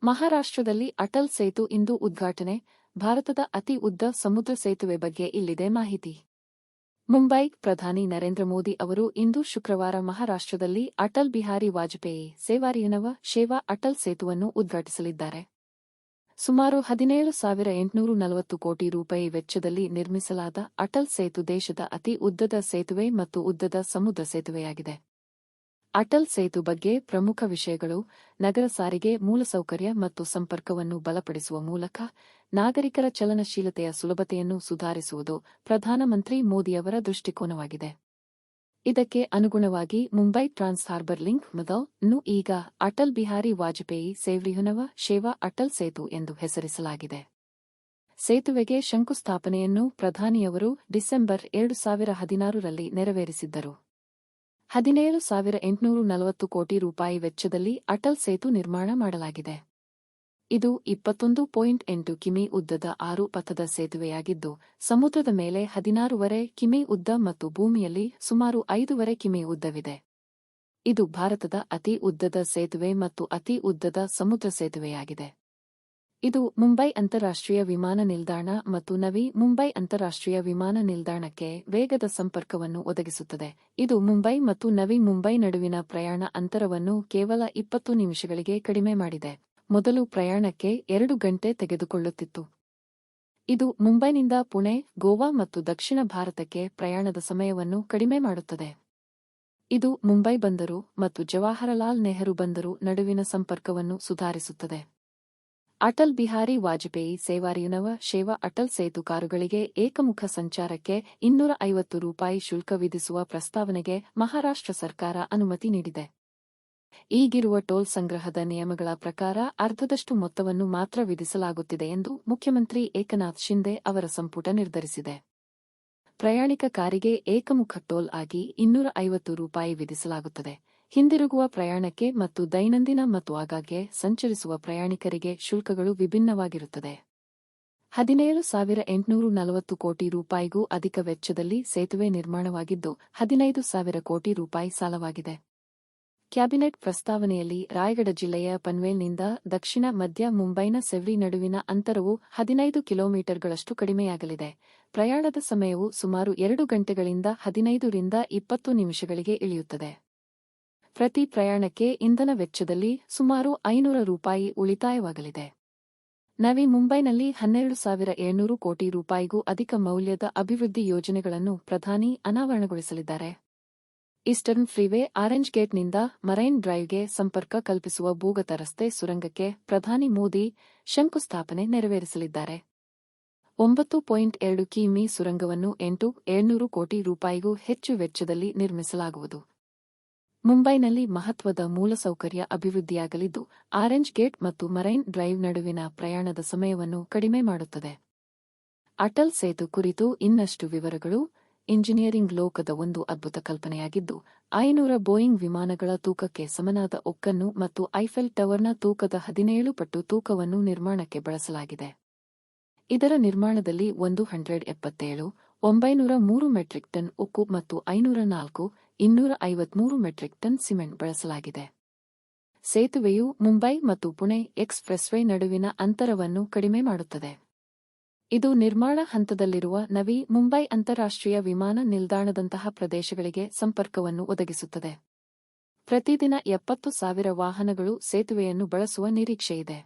ಮಹಾರಾಷ್ಟ್ರದಲ್ಲಿ ಅಟಲ್ ಸೇತು ಇಂದು ಉದ್ಘಾಟನೆ. ಭಾರತದ ಅತಿ ಉದ್ದ ಸಮುದ್ರ ಸೇತುವೆ ಬಗ್ಗೆ ಇಲ್ಲಿದೆ ಮಾಹಿತಿ. ಮುಂಬೈ ಪ್ರಧಾನಿ ನರೇಂದ್ರ ಮೋದಿ ಅವರು ಇಂದು ಶುಕ್ರವಾರ ಮಹಾರಾಷ್ಟ್ರದಲ್ಲಿ ಅಟಲ್ ಬಿಹಾರಿ ವಾಜಪೇಯಿ ಸೇವಾ ಅಟಲ್ ಸೇತುವನ್ನು ಉದ್ಘಾಟಿಸಲಿದ್ದಾರೆ. ಸುಮಾರು 17,840 ಕೋಟಿ ರೂಪಾಯಿ ವೆಚ್ಚದಲ್ಲಿ ನಿರ್ಮಿಸಲಾದ ಅಟಲ್ ಸೇತು ದೇಶದ ಅತಿ ಉದ್ದದ ಸೇತುವೆ ಮತ್ತು ಉದ್ದದ ಸಮುದ್ರ ಸೇತುವೆಯಾಗಿದೆ. ಅಟಲ್ ಸೇತು ಬಗ್ಗೆ ಪ್ರಮುಖ ವಿಷಯಗಳು: ನಗರ ಸಾರಿಗೆ ಮೂಲಸೌಕರ್ಯ ಮತ್ತು ಸಂಪರ್ಕವನ್ನು ಬಲಪಡಿಸುವ ಮೂಲಕ ನಾಗರಿಕರ ಚಲನಶೀಲತೆಯ ಸುಲಭತೆಯನ್ನು ಸುಧಾರಿಸುವುದು ಪ್ರಧಾನಮಂತ್ರಿ ಮೋದಿಯವರ ದೃಷ್ಟಿಕೋನವಾಗಿದೆ. ಇದಕ್ಕೆ ಅನುಗುಣವಾಗಿ ಮುಂಬೈ ಟ್ರಾನ್ಸ್ ಹಾರ್ಬರ್ ಲಿಂಕ್ ನ್ನು ಈಗ ಅಟಲ್ ಬಿಹಾರಿ ವಾಜಪೇಯಿ ಸೇವಾ ಅಟಲ್ ಸೇತು ಎಂದು ಹೆಸರಿಸಲಾಗಿದೆ. ಸೇತುವೆಗೆ ಶಂಕುಸ್ಥಾಪನೆಯನ್ನು ಪ್ರಧಾನಿಯವರು ಡಿಸೆಂಬರ್ 2016ರಲ್ಲಿ ನೆರವೇರಿಸಿದ್ದರು. 17,840 ಕೋಟಿ ರೂಪಾಯಿ ವೆಚ್ಚದಲ್ಲಿ ಅಟಲ್ ಸೇತು ನಿರ್ಮಾಣ ಮಾಡಲಾಗಿದೆ. ಇದು 21.8 ಕಿಮಿ ಉದ್ದದ 6 ಪಥದ ಸೇತುವೆಯಾಗಿದ್ದು, ಸಮುದ್ರದ ಮೇಲೆ 16.5 ಕಿಮಿ ಉದ್ದ ಮತ್ತು ಭೂಮಿಯಲ್ಲಿ ಸುಮಾರು 5.5 ಕಿಮಿ ಉದ್ದವಿದೆ. ಇದು ಭಾರತದ ಅತಿ ಉದ್ದದ ಸೇತುವೆ ಮತ್ತು ಅತಿ ಉದ್ದದ ಸಮುದ್ರ ಸೇತುವೆಯಾಗಿದೆ. ಇದು ಮುಂಬೈ ಅಂತಾರಾಷ್ಟ್ರೀಯ ವಿಮಾನ ನಿಲ್ದಾಣ ಮತ್ತು ನವಿ ಮುಂಬೈ ಅಂತಾರಾಷ್ಟ್ರೀಯ ವಿಮಾನ ನಿಲ್ದಾಣಕ್ಕೆ ವೇಗದ ಸಂಪರ್ಕವನ್ನು ಒದಗಿಸುತ್ತದೆ. ಇದು ಮುಂಬೈ ಮತ್ತು ನವಿ ಮುಂಬೈ ನಡುವಿನ ಪ್ರಯಾಣ ಅಂತರವನ್ನು ಕೇವಲ 20 ನಿಮಿಷಗಳಿಗೆ ಕಡಿಮೆ ಮಾಡಿದೆ. ಮೊದಲು ಪ್ರಯಾಣಕ್ಕೆ 2 ಗಂಟೆ ತೆಗೆದುಕೊಳ್ಳುತ್ತಿತ್ತು. ಇದು ಮುಂಬೈನಿಂದ ಪುಣೆ, ಗೋವಾ ಮತ್ತು ದಕ್ಷಿಣ ಭಾರತಕ್ಕೆ ಪ್ರಯಾಣದ ಸಮಯವನ್ನು ಕಡಿಮೆ ಮಾಡುತ್ತದೆ. ಇದು ಮುಂಬೈ ಬಂದರು ಮತ್ತು ಜವಾಹರಲಾಲ್ ನೆಹರು ಬಂದರು ನಡುವಿನ ಸಂಪರ್ಕವನ್ನು ಸುಧಾರಿಸುತ್ತದೆ. ಅಟಲ್ ಬಿಹಾರಿ ವಾಜಪೇಯಿ ಸೇವಾ ಅಟಲ್ ಸೇತು ಕಾರುಗಳಿಗೆ ಏಕಮುಖ ಸಂಚಾರಕ್ಕೆ 250 ರೂಪಾಯಿ ಶುಲ್ಕ ವಿಧಿಸುವ ಪ್ರಸ್ತಾವನೆಗೆ ಮಹಾರಾಷ್ಟ್ರ ಸರ್ಕಾರ ಅನುಮತಿ ನೀಡಿದೆ. ಈಗಿರುವ ಟೋಲ್ ಸಂಗ್ರಹದ ನಿಯಮಗಳ ಪ್ರಕಾರ ಅರ್ಧದಷ್ಟು ಮೊತ್ತವನ್ನು ಮಾತ್ರ ವಿಧಿಸಲಾಗುತ್ತಿದೆ ಎಂದು ಮುಖ್ಯಮಂತ್ರಿ ಏಕನಾಥ್ ಶಿಂದೆ ಅವರ ಸಂಪುಟ ನಿರ್ಧರಿಸಿದೆ. ಪ್ರಯಾಣಿಕ ಕಾರಿಗೆ ಏಕಮುಖ ಟೋಲ್ ಆಗಿ 250 ರೂಪಾಯಿ ವಿಧಿಸಲಾಗುತ್ತದೆ. ಹಿಂದಿರುಗುವ ಪ್ರಯಾಣಕ್ಕೆ ಮತ್ತು ದೈನಂದಿನ ಮತ್ತು ಆಗಾಗ್ಗೆ ಸಂಚರಿಸುವ ಪ್ರಯಾಣಿಕರಿಗೆ ಶುಲ್ಕಗಳು ವಿಭಿನ್ನವಾಗಿರುತ್ತದೆ. 17,840 ಕೋಟಿ ರೂಪಾಯಿಗೂ ಅಧಿಕ ವೆಚ್ಚದಲ್ಲಿ ಸೇತುವೆ ನಿರ್ಮಾಣವಾಗಿದ್ದು, 15,000 ಕೋಟಿ ರೂಪಾಯಿ ಸಾಲವಾಗಿದೆ. ಕ್ಯಾಬಿನೆಟ್ ಪ್ರಸ್ತಾವನೆಯಲ್ಲಿ ರಾಯಗಢ ಜಿಲ್ಲೆಯ ಪನ್ವೇಲ್ನಿಂದ ದಕ್ಷಿಣ ಮಧ್ಯ ಮುಂಬೈನ ಸೆವ್ರಿ ನಡುವಿನ ಅಂತರವು 15 ಕಿಲೋಮೀಟರ್ಗಳಷ್ಟು ಕಡಿಮೆಯಾಗಲಿದೆ. ಪ್ರಯಾಣದ ಸಮಯವು ಸುಮಾರು 2 ಗಂಟೆಗಳಿಂದ 15 ರಿಂದ 20 ನಿಮಿಷಗಳಿಗೆ ಇಳಿಯುತ್ತದೆ. ಪ್ರತಿ ಪ್ರಯಾಣಕ್ಕೆ ಇಂಧನ ವೆಚ್ಚದಲ್ಲಿ ಸುಮಾರು 500 ರೂಪಾಯಿ ಉಳಿತಾಯವಾಗಲಿದೆ. ನವಿ ಮುಂಬೈನಲ್ಲಿ 12,700 ಕೋಟಿ ರೂಪಾಯಿಗೂ ಅಧಿಕ ಮೌಲ್ಯದ ಅಭಿವೃದ್ಧಿ ಯೋಜನೆಗಳನ್ನು ಪ್ರಧಾನಿ ಅನಾವರಣಗೊಳಿಸಲಿದ್ದಾರೆ. ಈಸ್ಟರ್ನ್ ಫ್ರೀವೇ ಆರೆಂಜ್ ಗೇಟ್ನಿಂದ ಮರೈನ್ ಡ್ರೈವ್ಗೆ ಸಂಪರ್ಕ ಕಲ್ಪಿಸುವ ಭೂಗತ ರಸ್ತೆ ಸುರಂಗಕ್ಕೆ ಪ್ರಧಾನಿ ಮೋದಿ ಶಂಕುಸ್ಥಾಪನೆ ನೆರವೇರಿಸಲಿದ್ದಾರೆ. 9.2 ಕಿಮಿ ಸುರಂಗವನ್ನು 8,700 ಕೋಟಿ ರೂಪಾಯಿಗೂ ಹೆಚ್ಚು ವೆಚ್ಚದಲ್ಲಿ ನಿರ್ಮಿಸಲಾಗುವುದು. ಮುಂಬೈನಲ್ಲಿ ಮಹತ್ವದ ಮೂಲಸೌಕರ್ಯ ಅಭಿವೃದ್ಧಿಯಾಗಲಿದ್ದು, ಆರೆಂಜ್ ಗೇಟ್ ಮತ್ತು ಮರೈನ್ ಡ್ರೈವ್ ನಡುವಿನ ಪ್ರಯಾಣದ ಸಮಯವನ್ನು ಕಡಿಮೆ ಮಾಡುತ್ತದೆ. ಅಟಲ್ ಸೇತು ಕುರಿತು ಇನ್ನಷ್ಟು ವಿವರಗಳು. ಇಂಜಿನಿಯರಿಂಗ್ ಲೋಕದ ಒಂದು ಅದ್ಭುತ ಕಲ್ಪನೆಯಾಗಿದ್ದು, 500 ಬೋಯಿಂಗ್ ವಿಮಾನಗಳ ತೂಕಕ್ಕೆ ಸಮನಾದ ಉಕ್ಕನ್ನು ಮತ್ತು ಐಫೆಲ್ ಟವರ್ನ ತೂಕದ 17 ಪಟ್ಟು ತೂಕವನ್ನು ನಿರ್ಮಾಣಕ್ಕೆ ಬಳಸಲಾಗಿದೆ. ಇದರ ನಿರ್ಮಾಣದಲ್ಲಿ 177, 903 ಮೆಟ್ರಿಕ್ ಟನ್ ಉಕ್ಕು ಮತ್ತು 504, 253 ಮೆಟ್ರಿಕ್ ಟನ್ ಸಿಮೆಂಟ್ ಬಳಸಲಾಗಿದೆ. ಸೇತುವೆಯು ಮುಂಬೈ ಮತ್ತು ಪುಣೆ ಎಕ್ಸ್‌ಪ್ರೆಸ್ವೇ ನಡುವಿನ ಅಂತರವನ್ನು ಕಡಿಮೆ ಮಾಡುತ್ತದೆ. ಇದು ನಿರ್ಮಾಣ ಹಂತದಲ್ಲಿರುವ ನವಿ ಮುಂಬೈ ಅಂತಾರಾಷ್ಟ್ರೀಯ ವಿಮಾನ ನಿಲ್ದಾಣದಂತಹ ಪ್ರದೇಶಗಳಿಗೆ ಸಂಪರ್ಕವನ್ನು ಒದಗಿಸುತ್ತದೆ. ಪ್ರತಿದಿನ 70,000 ವಾಹನಗಳು ಸೇತುವೆಯನ್ನು ಬಳಸುವ ನಿರೀಕ್ಷೆಯಿದೆ.